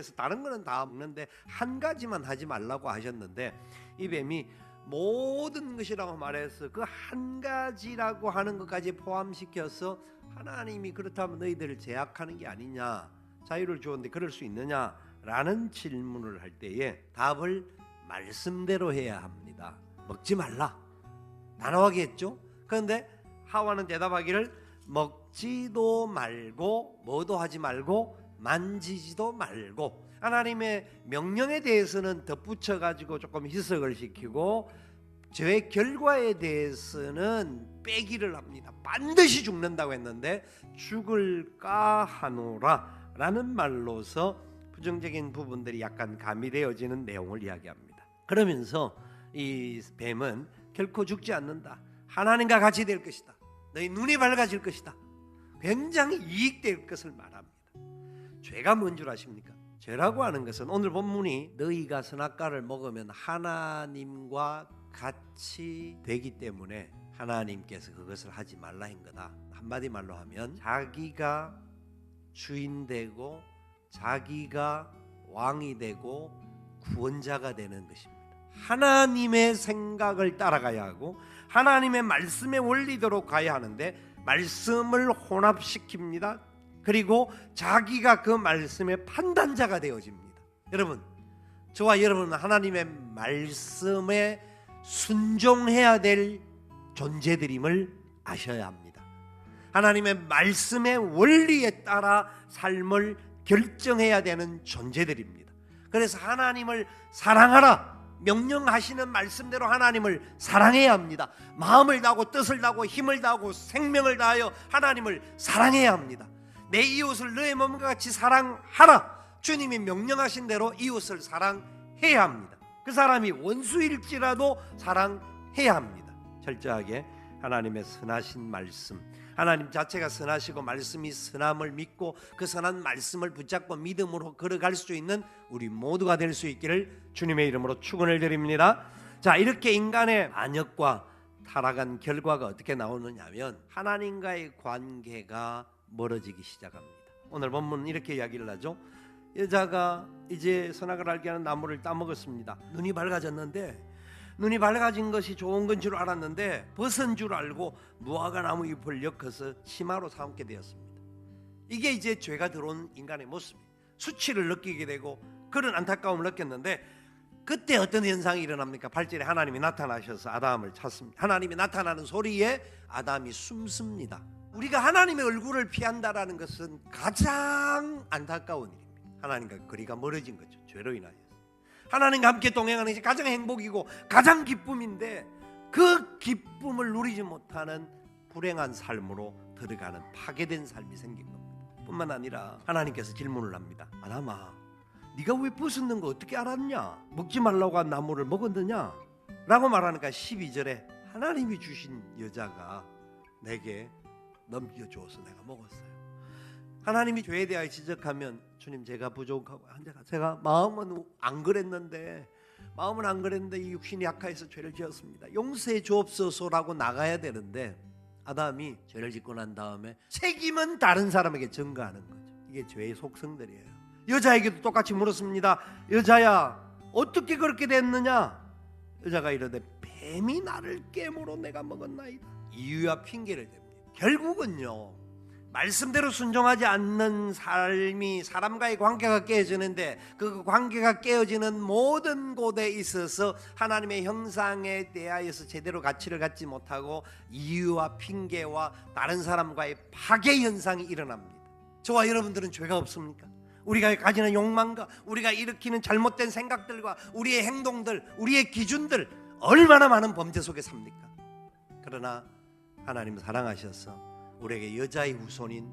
하나님께서 다른 거는 다 먹는데 한 가지만 하지 말라고 하셨는데, 이 뱀이 모든 것이라고 말해서 그 한 가지라고 하는 것까지 포함시켜서 하나님이 그렇다면 너희들을 제약하는 게 아니냐, 자유를 주었는데 그럴 수 있느냐 라는 질문을 할 때에 답을 말씀대로 해야 합니다. 먹지 말라, 단호하게 했죠. 그런데 하와는 대답하기를 먹지도 말고 뭐도 하지 말고 만지지도 말고, 하나님의 명령에 대해서는 덧붙여 가지고 조금 희석을 시키고 죄의 결과에 대해서는 빼기를 합니다. 반드시 죽는다고 했는데 죽을까 하노라 라는 말로서 부정적인 부분들이 약간 가미되어지는 내용을 이야기합니다. 그러면서 이 뱀은 결코 죽지 않는다, 하나님과 같이 될 것이다, 너희 눈이 밝아질 것이다, 굉장히 이익될 것을 말합니다. 죄가 뭔 줄 아십니까? 죄라고 하는 것은 오늘 본문이 너희가 선악과를 먹으면 하나님과 같이 되기 때문에 하나님께서 그것을 하지 말라 한 거다. 한마디 말로 하면 자기가 주인 되고 자기가 왕이 되고 구원자가 되는 것입니다. 하나님의 생각을 따라가야 하고 하나님의 말씀의 원리대로 가야 하는데 말씀을 혼합시킵니다. 그리고 자기가 그 말씀의 판단자가 되어집니다. 여러분, 저와 여러분은 하나님의 말씀에 순종해야 될 존재들임을 아셔야 합니다. 하나님의 말씀의 원리에 따라 삶을 결정해야 되는 존재들입니다. 그래서 하나님을 사랑하라 명령하시는 말씀대로 하나님을 사랑해야 합니다. 마음을 다하고 뜻을 다하고 힘을 다하고 생명을 다하여 하나님을 사랑해야 합니다. 내 이웃을 너의 몸과 같이 사랑하라, 주님이 명령하신 대로 이웃을 사랑해야 합니다. 그 사람이 원수일지라도 사랑해야 합니다. 철저하게 하나님의 선하신 말씀, 하나님 자체가 선하시고 말씀이 선함을 믿고 그 선한 말씀을 붙잡고 믿음으로 걸어갈 수 있는 우리 모두가 될 수 있기를 주님의 이름으로 축원을 드립니다. 자, 이렇게 인간의 반역과 타락한 결과가 어떻게 나오느냐 하면 하나님과의 관계가 멀어지기 시작합니다. 오늘 본문은 이렇게 이야기를 하죠. 여자가 이제 선악을 알게 하는 나무를 따먹었습니다. 눈이 밝아졌는데, 눈이 밝아진 것이 좋은 건 줄 알았는데 벗은 줄 알고 무화과 나무 잎을 엮어서 치마로 삼게 되었습니다. 이게 이제 죄가 들어온 인간의 모습이에요. 수치를 느끼게 되고 그런 안타까움을 느꼈는데, 그때 어떤 현상이 일어납니까? 8절에 하나님이 나타나셔서 아담을 찾습니다. 하나님이 나타나는 소리에 아담이 숨습니다. 우리가 하나님의 얼굴을 피한다라는 것은 가장 안타까운 일입니다. 하나님과 거리가 멀어진 거죠. 죄로 인하여 하나님과 함께 동행하는 것이 가장 행복이고 가장 기쁨인데, 그 기쁨을 누리지 못하는 불행한 삶으로 들어가는 파괴된 삶이 생긴 겁니다. 뿐만 아니라 하나님께서 질문을 합니다. 아담아, 네가 왜 벗었는 거 어떻게 알았냐? 먹지 말라고 한 나무를 먹었느냐? 라고 말하니까 12절에 하나님이 주신 여자가 내게 넘겨주어서 내가 먹었어요. 하나님이 죄에 대하여 지적하면 주님 제가 부족하고 제가 마음은 안 그랬는데 이 육신이 약해서 죄를 지었습니다. 용서해 주옵소서라고 나가야 되는데 아담이 죄를 짓고 난 다음에 책임은 다른 사람에게 전가하는 거죠. 이게 죄의 속성들이에요. 여자에게도 똑같이 물었습니다. 여자야, 어떻게 그렇게 됐느냐? 여자가 이르되 뱀이 나를 깨물어 내가 먹었나이다. 이유와 핑계를 댑니다. 결국은요, 말씀대로 순종하지 않는 삶이 사람과의 관계가 깨어지는데, 그 관계가 깨어지는 모든 곳에 있어서 하나님의 형상에 대하여서 제대로 가치를 갖지 못하고 이유와 핑계와 다른 사람과의 파괴 현상이 일어납니다. 저와 여러분들은 죄가 없습니까? 우리가 가지는 욕망과 우리가 일으키는 잘못된 생각들과 우리의 행동들, 우리의 기준들, 얼마나 많은 범죄 속에 삽니까? 그러나 하나님 사랑하셔서 우리에게 여자의 후손인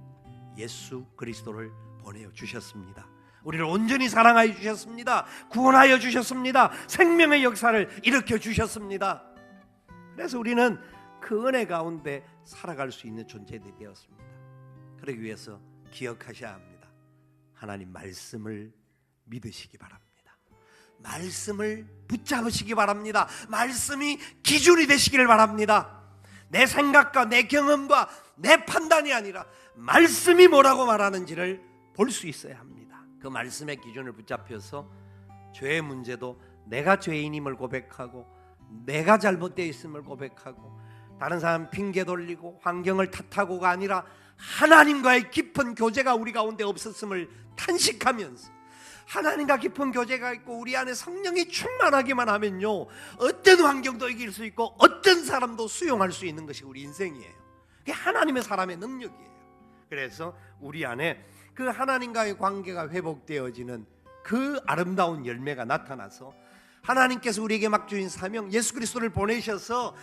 예수 그리스도를 보내어 주셨습니다. 우리를 온전히 사랑하여 주셨습니다. 구원하여 주셨습니다. 생명의 역사를 일으켜 주셨습니다. 그래서 우리는 그 은혜 가운데 살아갈 수 있는 존재들이 되었습니다. 그러기 위해서 기억하셔야 합니다. 하나님 말씀을 믿으시기 바랍니다. 말씀을 붙잡으시기 바랍니다. 말씀이 기준이 되시기를 바랍니다. 내 생각과 내 경험과 내 판단이 아니라 말씀이 뭐라고 말하는지를 볼 수 있어야 합니다. 그 말씀의 기준을 붙잡혀서 죄의 문제도 내가 죄인임을 고백하고 내가 잘못되어 있음을 고백하고 다른 사람 핑계 돌리고 환경을 탓하고가 아니라 하나님과의 깊은 교제가 우리 가운데 없었음을 탄식하면서 하나님과 깊은 교제가 있고 우리 안에 성령이 충만하기만 하면요, 어떤 환경도 이길 수 있고 어떤 사람도 수용할 수 있는 것이 우리 인생이에요. 그게 하나님의 사람의 능력이에요. 그래서 우리 안에 그 하나님과의 관계가 회복되어지는 그 아름다운 열매가 나타나서 하나님께서 우리에게 막 주신 사명, 예수 그리스도를 보내셔서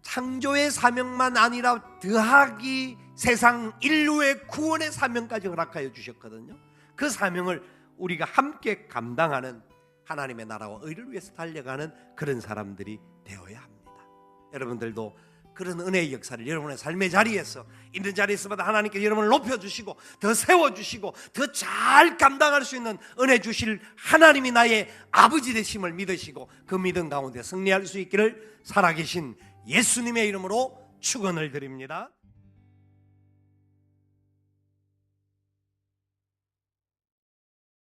창조의 사명만 아니라 더하기 세상 인류의 구원의 사명까지 허락하여 주셨거든요. 그 사명을 우리가 함께 감당하는 하나님의 나라와 의를 위해서 달려가는 그런 사람들이 되어야 합니다. 여러분들도 그런 은혜의 역사를 여러분의 삶의 자리에서 있는 자리에서마다 하나님께 여러분을 높여주시고 더 세워주시고 더 잘 감당할 수 있는 은혜 주실 하나님이 나의 아버지 되심을 믿으시고 그 믿음 가운데 승리할 수 있기를 살아계신 예수님의 이름으로 축원을 드립니다.